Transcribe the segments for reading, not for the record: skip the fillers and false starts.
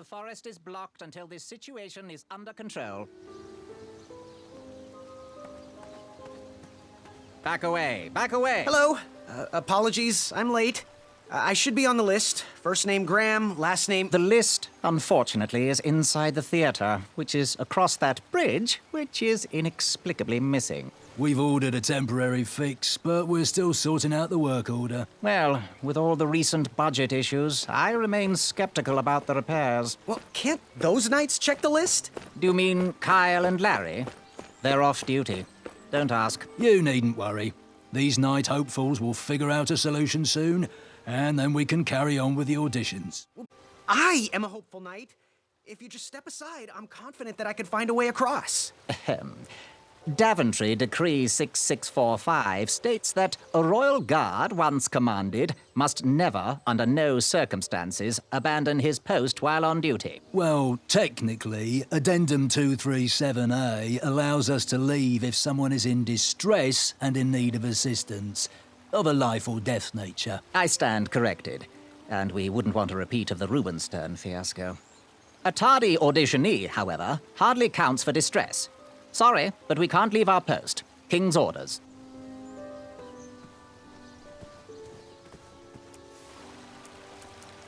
The forest is blocked until this situation is under control. Back away, back away! Hello. Apologies, I'm late. I should be on the list. First name Graham, last name... The list, unfortunately, is inside the theater, which is across that bridge, which is inexplicably missing. We've ordered a temporary fix, but we're still sorting out the work order. Well, with all the recent budget issues, I remain skeptical about the repairs. Well, can't those knights check the list? Do you mean Kyle and Larry? They're off duty. Don't ask. You needn't worry. These night hopefuls will figure out a solution soon, and then we can carry on with the auditions. I am a hopeful knight. If you just step aside, I'm confident that I could find a way across. Daventry Decree 6645 states that a royal guard once commanded must never, under no circumstances, abandon his post while on duty. Well, technically, Addendum 237A allows us to leave if someone is in distress and in need of assistance, of a life or death nature. I stand corrected, and we wouldn't want a repeat of the Rubenstern fiasco. A tardy auditionee, however, hardly counts for distress. Sorry, but we can't leave our post. King's orders.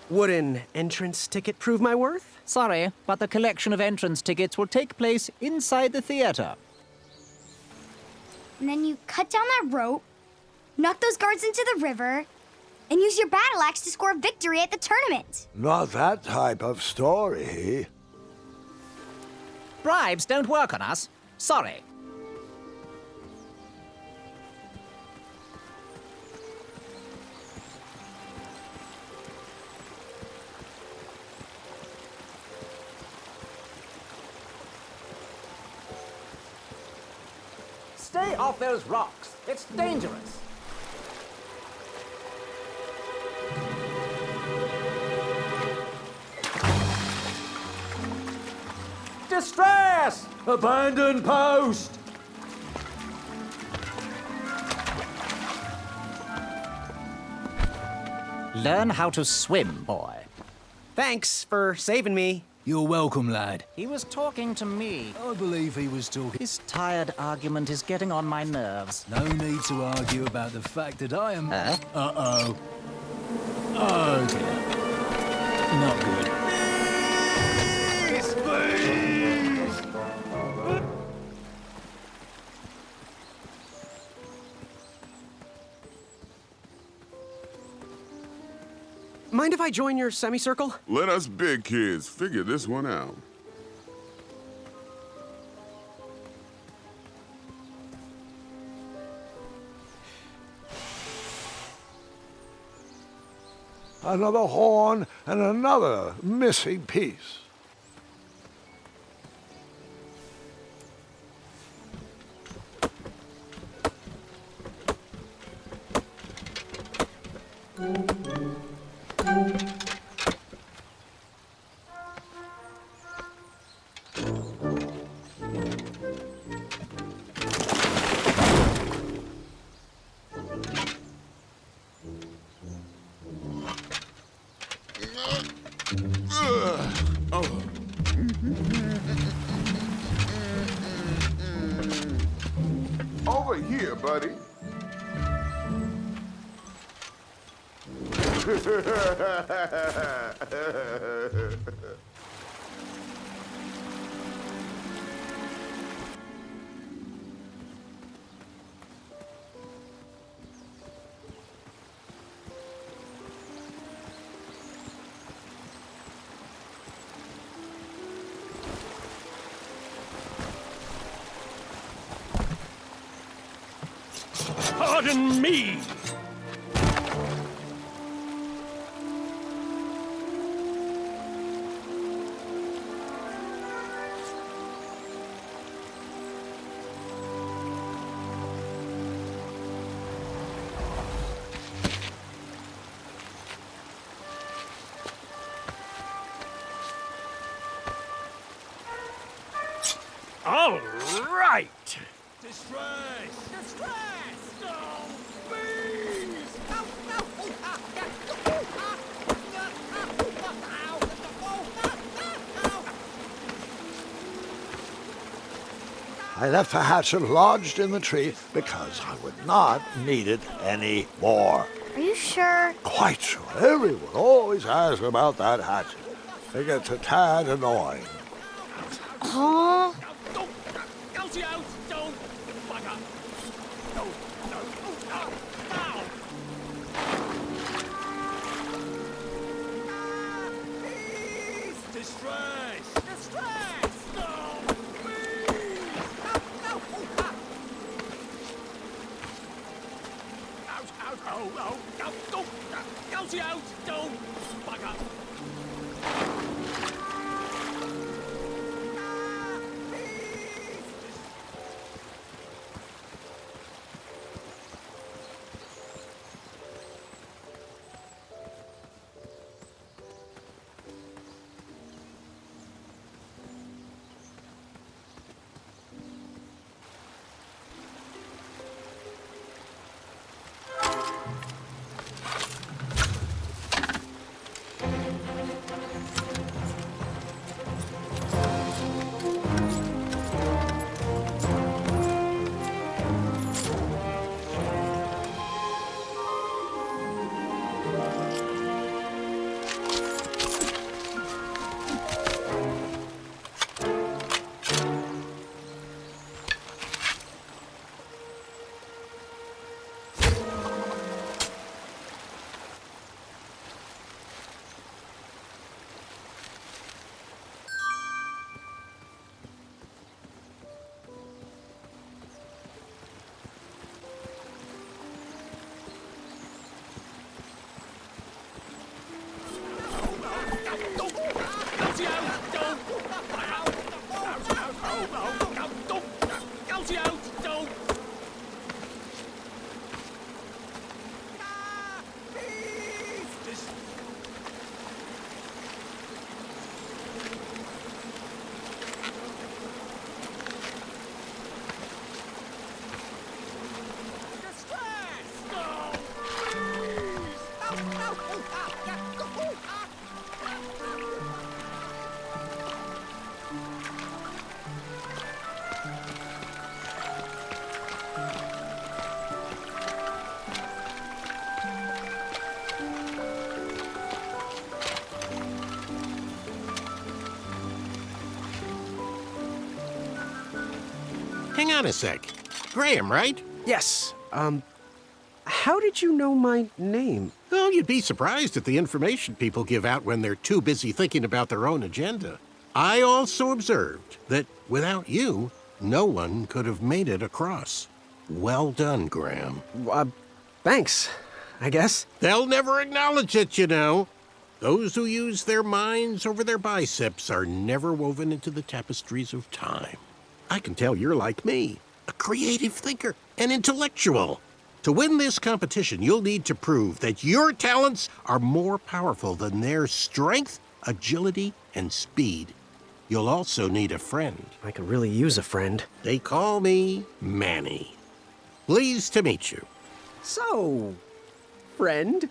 Would an entrance ticket prove my worth? Sorry, but the collection of entrance tickets will take place inside the theater. And then you cut down that rope, knock those guards into the river, and use your battle axe to score victory at the tournament. Not that type of story. Bribes don't work on us. Sorry. Stay off those rocks. It's dangerous. Distress! Abandon post! Learn how to swim, boy. Thanks for saving me. You're welcome, lad. He was talking to me. I believe he was talking. This tired argument is getting on my nerves. No need to argue about the fact that I am... Huh? Uh-oh. Oh, dear. Not good. Mind if I join your semicircle? Let us big kids figure this one out. Another horn and another missing piece. Over here, buddy. Pardon me! All right! Distress! Distress! No! Please! I left the hatchet lodged in the tree because I would not need it anymore. Are you sure? Quite sure. Everyone always asks about that hatchet. It gets a tad annoying. Huh? Don't! Elsie out! Don't! Bugger! No! No! No! Now! Distress! Distress! No! Please! No! No! Out! Out! Oh! Oh! No! Don't! Elsie out! Don't! Bugger! Hang on a sec. Graham, right? Yes, how did you know my name? Oh, you'd be surprised at the information people give out when they're too busy thinking about their own agenda. I also observed that without you, no one could have made it across. Well done, Graham. Thanks, I guess. They'll never acknowledge it, you know. Those who use their minds over their biceps are never woven into the tapestries of time. I can tell you're like me, a creative thinker, an intellectual. To win this competition, you'll need to prove that your talents are more powerful than their strength, agility, and speed. You'll also need a friend. I could really use a friend. They call me Manny. Pleased to meet you. So, friend,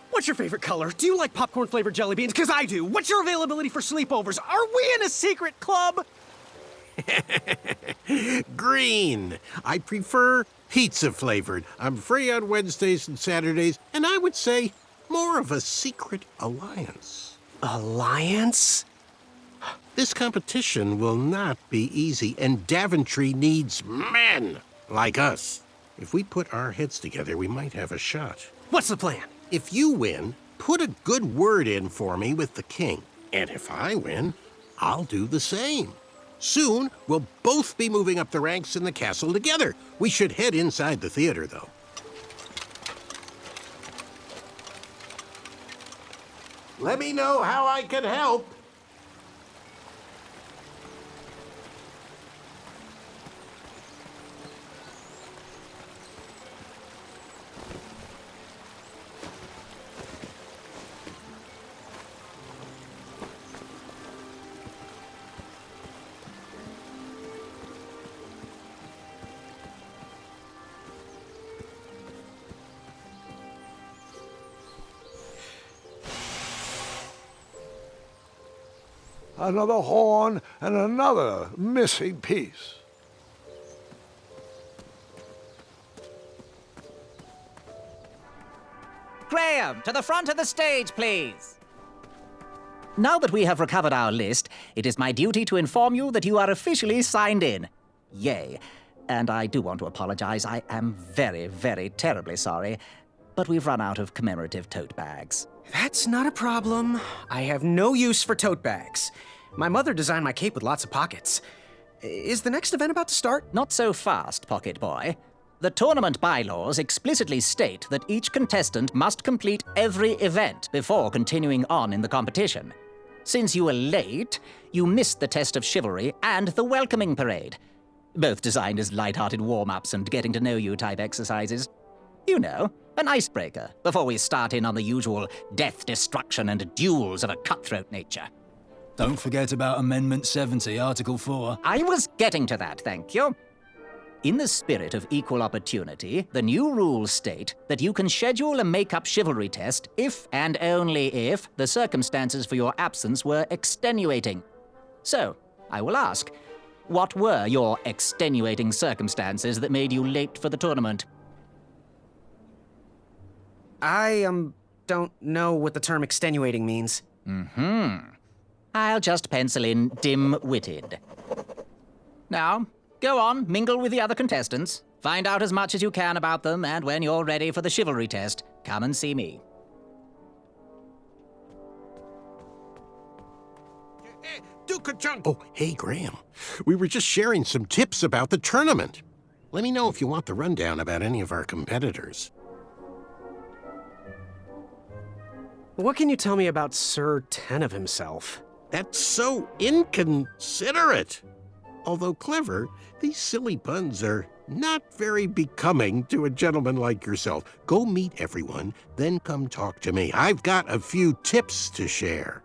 what's your favorite color? Do you like popcorn-flavored jelly beans? Because I do. What's your availability for sleepovers? Are we in a secret club? Green. I prefer pizza-flavored. I'm free on Wednesdays and Saturdays, and I would say more of a secret alliance. Alliance? This competition will not be easy, and Daventry needs men like us. If we put our heads together, we might have a shot. What's the plan? If you win, put a good word in for me with the king. And if I win, I'll do the same. Soon, we'll both be moving up the ranks in the castle together. We should head inside the theater, though. Let me know how I can help. Another horn and another missing piece. Graham, to the front of the stage, please. Now that we have recovered our list, it is my duty to inform you that you are officially signed in. Yay. And I do want to apologize. I am very, very terribly sorry. But we've run out of commemorative tote bags. That's not a problem. I have no use for tote bags. My mother designed my cape with lots of pockets. Is the next event about to start? Not so fast, Pocket Boy. The tournament bylaws explicitly state that each contestant must complete every event before continuing on in the competition. Since you were late, you missed the test of chivalry and the welcoming parade, both designed as light-hearted warm-ups and getting-to-know-you type exercises. You know, an icebreaker before we start in on the usual death, destruction, and duels of a cutthroat nature. Don't forget about Amendment 70, Article 4. I was getting to that, thank you. In the spirit of equal opportunity, the new rules state that you can schedule a make-up chivalry test if and only if the circumstances for your absence were extenuating. So, I will ask, what were your extenuating circumstances that made you late for the tournament? I, don't know what the term extenuating means. I'll just pencil in dim-witted. Now, go on, mingle with the other contestants. Find out as much as you can about them, and when you're ready for the chivalry test, come and see me. Duke-a-chunk. Oh, hey, Graham. We were just sharing some tips about the tournament. Let me know if you want the rundown about any of our competitors. What can you tell me about Sir Tenov himself? That's so inconsiderate. Although clever, these silly puns are not very becoming to a gentleman like yourself. Go meet everyone, then come talk to me. I've got a few tips to share.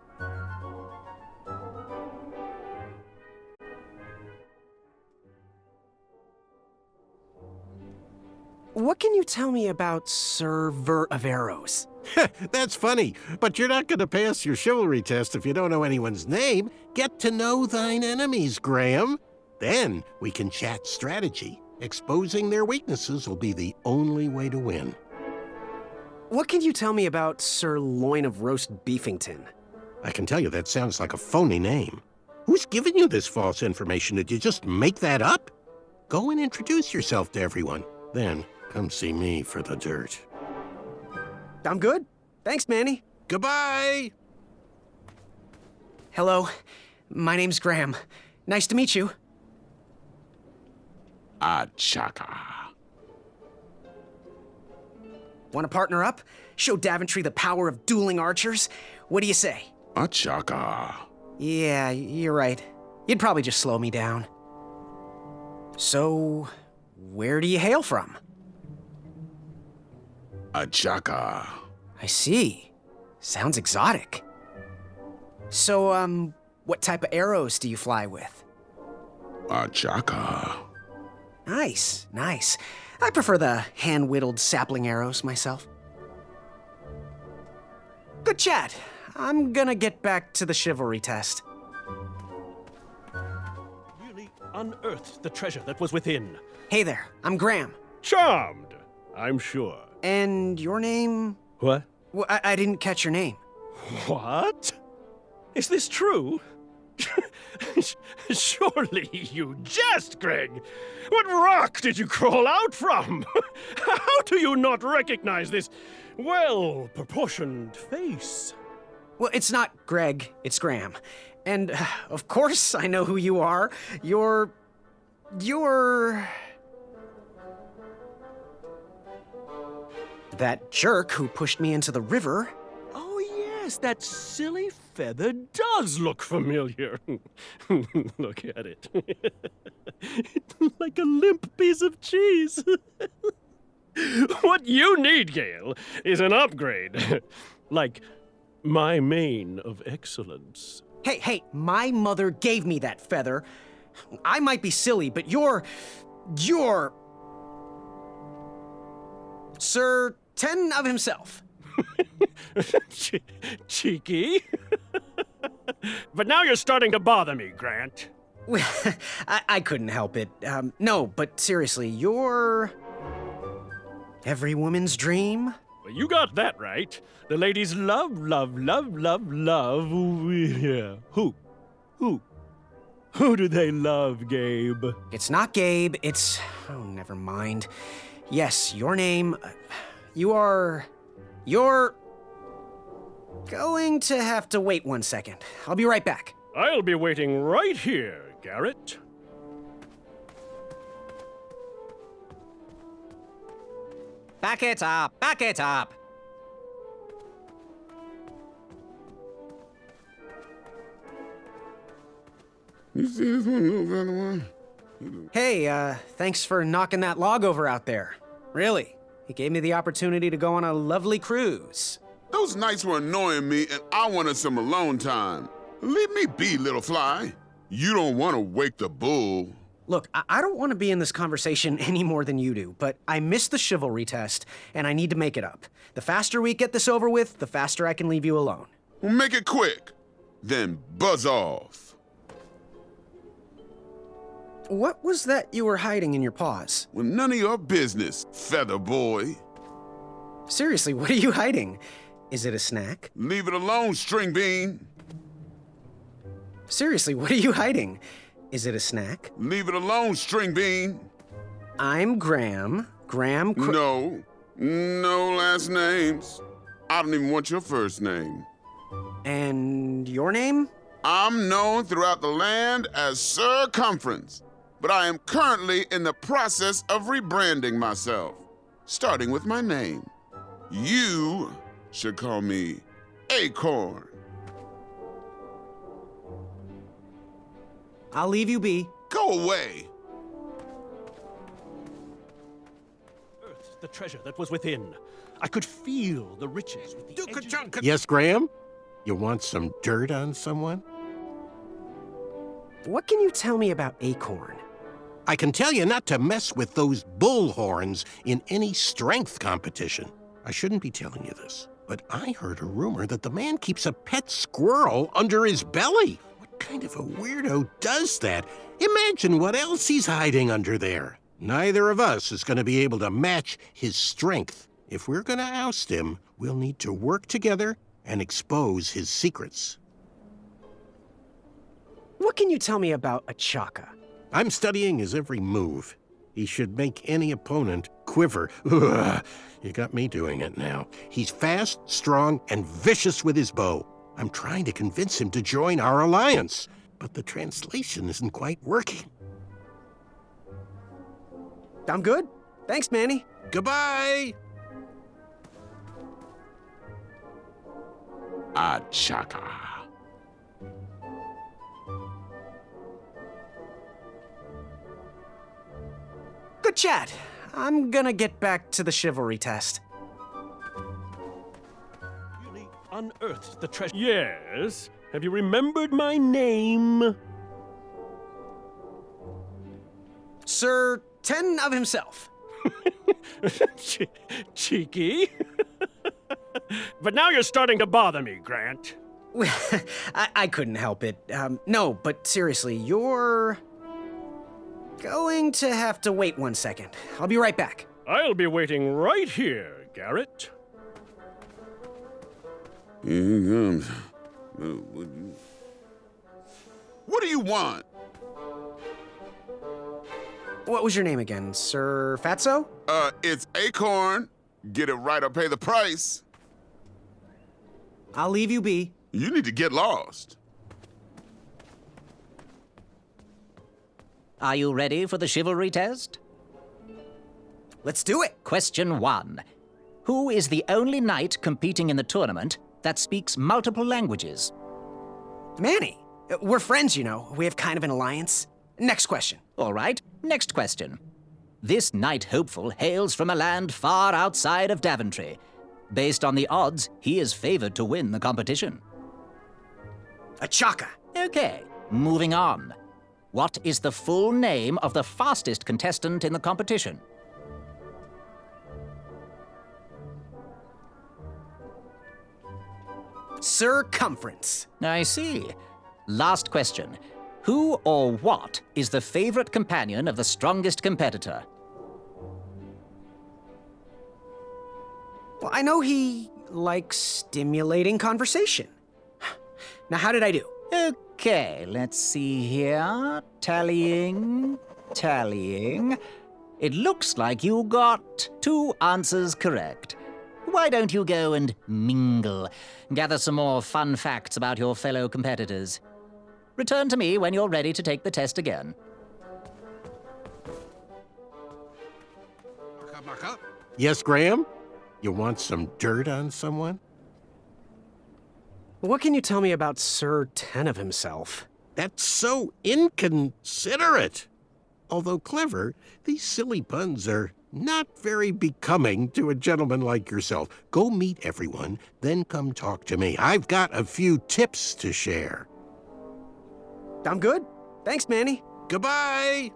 What can you tell me about Sir Ver of Arrows? That's funny, but you're not going to pass your chivalry test if you don't know anyone's name. Get to know thine enemies, Graham. Then we can chat strategy. Exposing their weaknesses will be the only way to win. What can you tell me about Sir Loin of Roast Beefington? I can tell you that sounds like a phony name. Who's giving you this false information? Did you just make that up? Go and introduce yourself to everyone. Then come see me for the dirt. I'm good. Thanks, Manny. Goodbye! Hello. My name's Graham. Nice to meet you. Achaka. Want to partner up? Show Daventry the power of dueling archers? What do you say? Achaka. Yeah, you're right. You'd probably just slow me down. So, where do you hail from? Achaka. I see. Sounds exotic. So, what type of arrows do you fly with? Achaka. Nice, nice. I prefer the hand-whittled sapling arrows myself. Good chat. I'm gonna get back to the chivalry test. Really unearthed the treasure that was within. Hey there, I'm Graham. Charmed, I'm sure. And your name? What? Well, I didn't catch your name. What? Is this true? Surely you jest, Greg. What rock did you crawl out from? How do you not recognize this well-proportioned face? Well, it's not Greg, it's Graham. And, of course, I know who you are. You're... that jerk who pushed me into the river. Oh, yes, that silly feather does look familiar. Look at it. It's like a limp piece of cheese. What you need, Gale, is an upgrade. Like my mane of excellence. Hey, my mother gave me that feather. I might be silly, but you're... Sir Ten of himself. Cheeky. But now you're starting to bother me, Grant. I couldn't help it. No, but seriously, you're... every woman's dream? Well, you got that right. The ladies love, love, love, love, love. Yeah. Who? Who do they love, Gabe? It's not Gabe, it's... Oh, never mind. Yes, your name... You're going to have to wait 1 second. I'll be right back. I'll be waiting right here, Garrett. Back it up! Back it up! You see this one, little brother one? Hey, thanks for knocking that log over out there. Really. It gave me the opportunity to go on a lovely cruise. Those nights were annoying me, and I wanted some alone time. Leave me be, little fly. You don't want to wake the bull. Look, I don't want to be in this conversation any more than you do, but I missed the chivalry test, and I need to make it up. The faster we get this over with, the faster I can leave you alone. Well, make it quick. Then buzz off. What was that you were hiding in your paws? Well, none of your business, feather boy. Seriously, what are you hiding? Is it a snack? Leave it alone, string bean. Seriously, what are you hiding? Is it a snack? Leave it alone, string bean. I'm Graham. No last names. I don't even want your first name. And your name? I'm known throughout the land as Circumference, but I am currently in the process of rebranding myself, starting with my name. You should call me Acorn. I'll leave you be. Go away. Earth, the treasure that was within. I could feel the riches with the edges... Yes, Graham? You want some dirt on someone? What can you tell me about Acorn? I can tell you not to mess with those bullhorns in any strength competition. I shouldn't be telling you this, but I heard a rumor that the man keeps a pet squirrel under his belly. What kind of a weirdo does that? Imagine what else he's hiding under there. Neither of us is going to be able to match his strength. If we're going to oust him, we'll need to work together and expose his secrets. What can you tell me about Achaka? I'm studying his every move. He should make any opponent quiver. Ugh, you got me doing it now. He's fast, strong, and vicious with his bow. I'm trying to convince him to join our alliance, but the translation isn't quite working. I'm good. Thanks, Manny. Goodbye! Achaka. Good chat. I'm gonna get back to the chivalry test. Really unearthed the treasure. Yes. Have you remembered my name? Sir Ten of himself. Cheeky. But now you're starting to bother me, Grant. I couldn't help it. No, but seriously, you're going to have to wait 1 second. I'll be right back. I'll be waiting right here, Garrett. Here he comes. What do you want? What was your name again, Sir Fatso? It's Acorn. Get it right or pay the price. I'll leave you be. You need to get lost. Are you ready for the chivalry test? Let's do it. Question 1. Who is the only knight competing in the tournament that speaks multiple languages? Manny. We're friends, you know. We have kind of an alliance. Next question. All right, next question. This knight hopeful hails from a land far outside of Daventry. Based on the odds, he is favored to win the competition. Achaka. Okay, moving on. What is the full name of the fastest contestant in the competition? Circumference. I see. Last question. Who or what is the favorite companion of the strongest competitor? Well, I know he likes stimulating conversation. Now, how did I do? Okay, let's see here. Tallying. It looks like you got 2 answers correct. Why don't you go and mingle? Gather some more fun facts about your fellow competitors. Return to me when you're ready to take the test again. Yes, Graham? You want some dirt on someone? What can you tell me about Sir Ten of himself? That's so inconsiderate. Although clever, these silly puns are not very becoming to a gentleman like yourself. Go meet everyone, then come talk to me. I've got a few tips to share. I'm good. Thanks, Manny. Goodbye!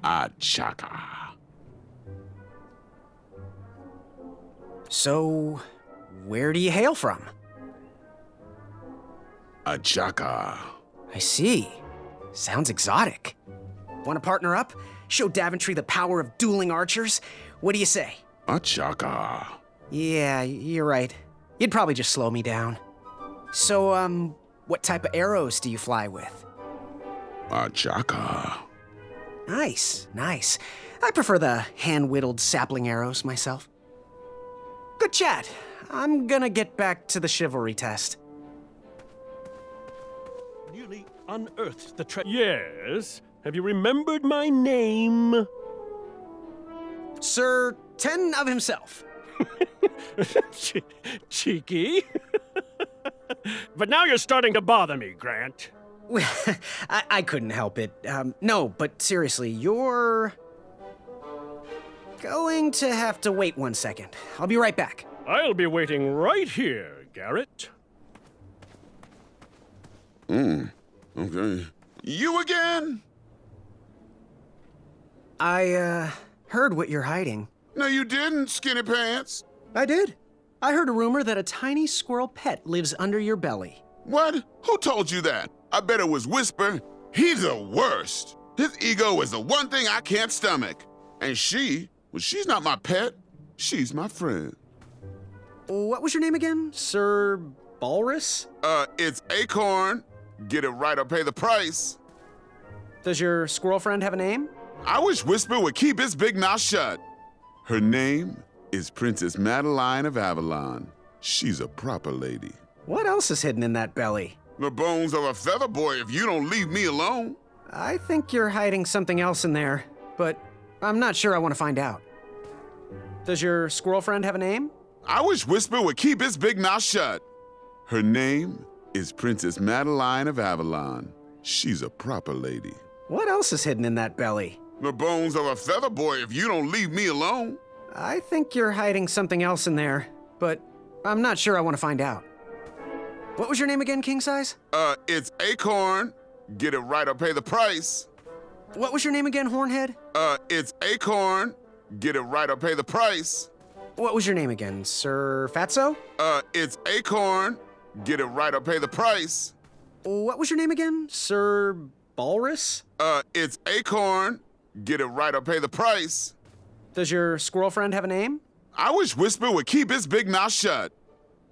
Achaka. So, where do you hail from? Achaka. I see. Sounds exotic. Want to partner up? Show Daventry the power of dueling archers? What do you say? Achaka. Yeah, you're right. You'd probably just slow me down. So, what type of arrows do you fly with? Achaka. Nice. I prefer the hand-whittled sapling arrows myself. Good chat. I'm gonna get back to the chivalry test. Nearly unearthed the Yes? Have you remembered my name? Sir Ten of himself. Cheeky. But now you're starting to bother me, Grant. I couldn't help it. No, but seriously, you're going to have to wait 1 second. I'll be right back. I'll be waiting right here, Garrett. Okay. You again? I, heard what you're hiding. No, you didn't, Skinny Pants. I did. I heard a rumor that a tiny squirrel pet lives under your belly. What? Who told you that? I bet it was Whisper. He's the worst. His ego is the one thing I can't stomach. And she's not my pet. She's my friend. What was your name again? Sir Balrus? It's Acorn. Get it right or pay the price. Does your squirrel friend have a name? I wish Whisper would keep his big mouth shut. Her name is Princess Madeline of Avalon. She's a proper lady. What else is hidden in that belly? The bones of a feather boy if you don't leave me alone. I think you're hiding something else in there, but I'm not sure I want to find out. Does your squirrel friend have a name? I wish Whisper would keep his big mouth shut. Her name is Princess Madeline of Avalon. She's a proper lady. What else is hidden in that belly? The bones of a feather boy if you don't leave me alone. I think you're hiding something else in there, but I'm not sure I want to find out. What was your name again, King Size? It's Acorn. Get it right or pay the price. What was your name again, Hornhead? It's Acorn. Get it right or pay the price. What was your name again, Sir Fatso? It's Acorn. Get it right or pay the price. What was your name again, Sir Balrus? It's Acorn. Get it right or pay the price. Does your squirrel friend have a name? I wish Whisper would keep his big mouth shut.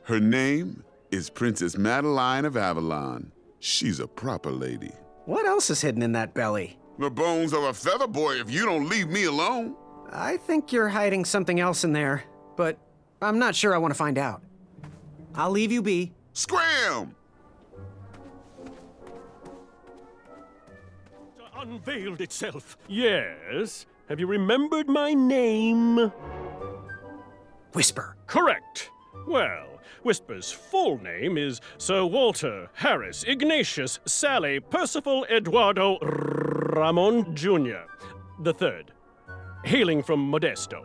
Her name is Princess Madeline of Avalon. She's a proper lady. What else is hidden in that belly? The bones of a feather boy if you don't leave me alone. I think you're hiding something else in there, but I'm not sure I want to find out. I'll leave you be. Scram! Unveiled itself. Yes. Have you remembered my name? Whisper. Correct. Well, Whisper's full name is Sir Walter Harris Ignatius Sally Percival Eduardo Ramon Jr. the Third, hailing from Modesto.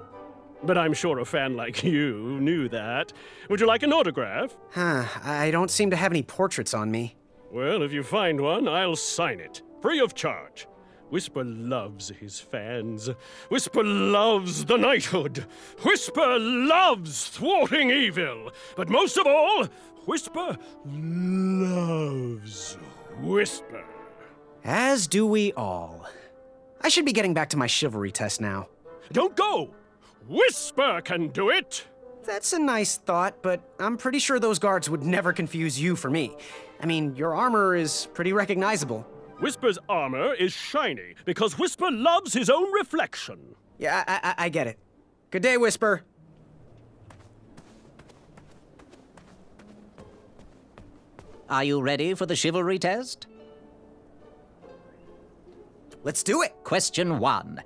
But I'm sure a fan like you knew that. Would you like an autograph? I don't seem to have any portraits on me. Well, if you find one, I'll sign it, free of charge. Whisper loves his fans. Whisper loves the knighthood. Whisper loves thwarting evil. But most of all, Whisper loves Whisper. As do we all. I should be getting back to my chivalry test now. Don't go! Whisper can do it! That's a nice thought, but I'm pretty sure those guards would never confuse you for me. I mean, your armor is pretty recognizable. Whisper's armor is shiny because Whisper loves his own reflection. Yeah, I get it. Good day, Whisper. Are you ready for the chivalry test? Let's do it. Question 1.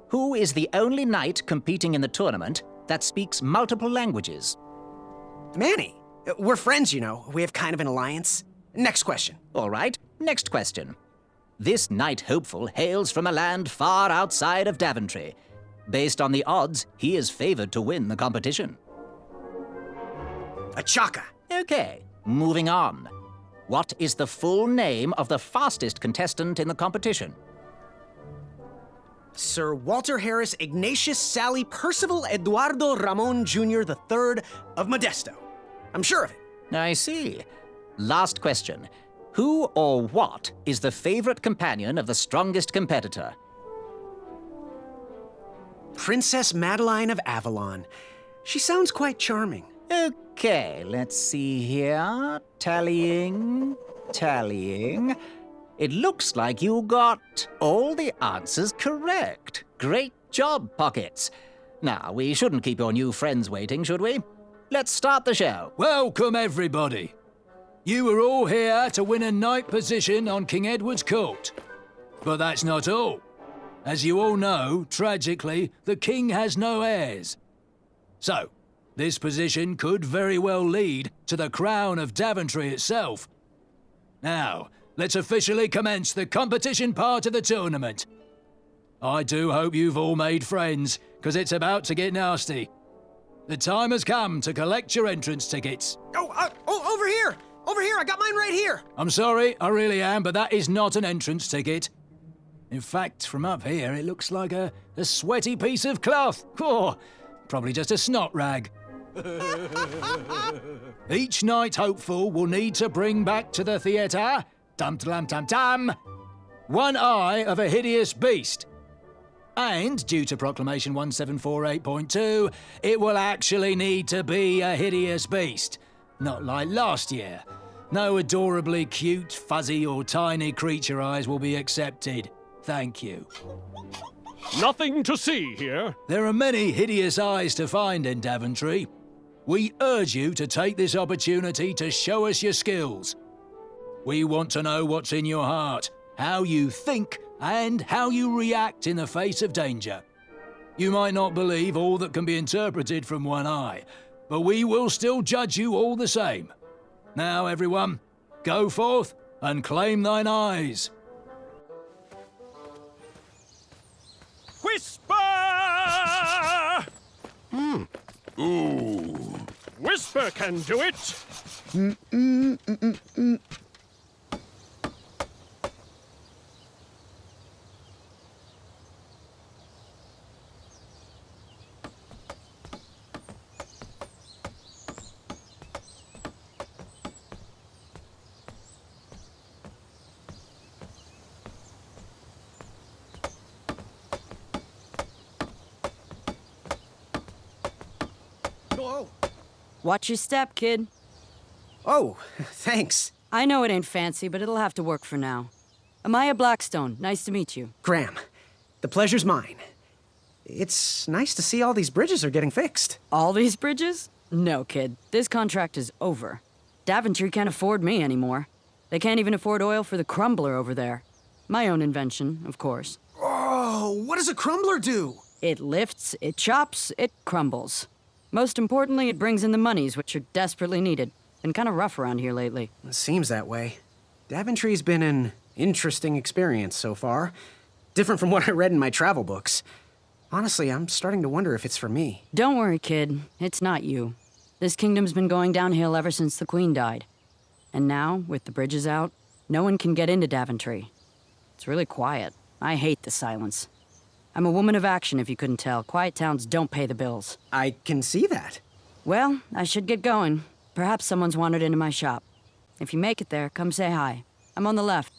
Who is the only knight competing in the tournament that speaks multiple languages? Manny. We're friends, you know. We have kind of an alliance. Next question. All right, next question. This knight hopeful hails from a land far outside of Daventry. Based on the odds, he is favored to win the competition. A Chaka. Okay, moving on. What is the full name of the fastest contestant in the competition? Sir Walter Harris Ignatius Sally Percival Eduardo Ramon Jr. III of Modesto. I'm sure of it. I see. Last question. Who or what is the favorite companion of the strongest competitor? Princess Madeline of Avalon. She sounds quite charming. Okay, let's see here. Tallying. It looks like you got all the answers correct. Great job, Pockets. Now, we shouldn't keep your new friends waiting, should we? Let's start the show. Welcome, everybody. You are all here to win a knight position on King Edward's court. But that's not all. As you all know, tragically, the king has no heirs. So, this position could very well lead to the crown of Daventry itself. Now, let's officially commence the competition part of the tournament. I do hope you've all made friends, because it's about to get nasty. The time has come to collect your entrance tickets. Oh, over here! Over here, I got mine right here! I'm sorry, I really am, but that is not an entrance ticket. In fact, from up here, it looks like a sweaty piece of cloth. Oh, probably just a snot rag. Each knight hopeful will need to bring back to the theatre, dum-dum-dum-dum, one eye of a hideous beast. And, due to Proclamation 1748.2, it will actually need to be a hideous beast. Not like last year. No adorably cute, fuzzy or tiny creature eyes will be accepted. Thank you. Nothing to see here. There are many hideous eyes to find in Daventry. We urge you to take this opportunity to show us your skills. We want to know what's in your heart, how you think, and how you react in the face of danger. You might not believe all that can be interpreted from one eye, but we will still judge you all the same. Now, everyone, go forth and claim thine eyes. Whisper! Ooh. Whisper can do it! Whoa. Watch your step, kid. Oh, thanks. I know it ain't fancy, but it'll have to work for now. Amaya Blackstone, nice to meet you. Graham, the pleasure's mine. It's nice to see all these bridges are getting fixed. All these bridges? No, kid. This contract is over. Daventry can't afford me anymore. They can't even afford oil for the crumbler over there. My own invention, of course. Oh, what does a crumbler do? It lifts, it chops, it crumbles. Most importantly, it brings in the monies, which are desperately needed. Been kind of rough around here lately. It seems that way. Daventry's been an interesting experience so far. Different from what I read in my travel books. Honestly, I'm starting to wonder if it's for me. Don't worry, kid. It's not you. This kingdom's been going downhill ever since the Queen died. And now, with the bridges out, no one can get into Daventry. It's really quiet. I hate the silence. I'm a woman of action, if you couldn't tell. Quiet towns don't pay the bills. I can see that. Well, I should get going. Perhaps someone's wandered into my shop. If you make it there, come say hi. I'm on the left.